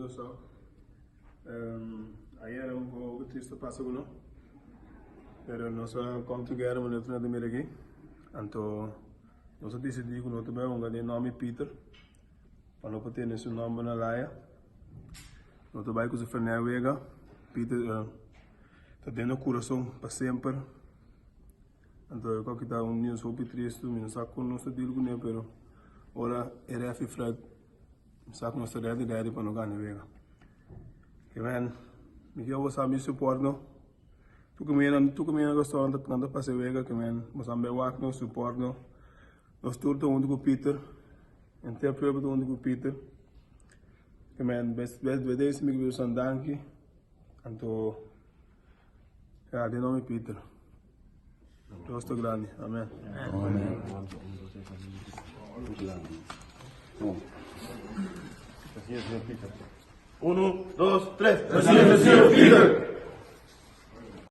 só. Aí era um pouco triste passar com nós. Mas nós vamos together uma noite na primeira aqui. Então, nós decidimos que nós também vamos ter o nome Peter. Para não ter esse nome na laia. Nós também com o Fernando Vega. Peter está dentro do coração para sempre. Então, eu quero que está um pouco triste, não sabe como nós deal com ele, mas agora era Fred. Sabe que nós estamos ready para não ganhar Vega. Que man, me vou saber suporte não. Tu que me gostou de passar Vega, que man, mas também work no suporte não. Nós todos onde com Peter, interpreta onde com Peter. Que man, best vezes me viu são danke. Então, de nome Peter. Deus te grande. Amém. Amém. Uno, dos, tres. Así es, Peter.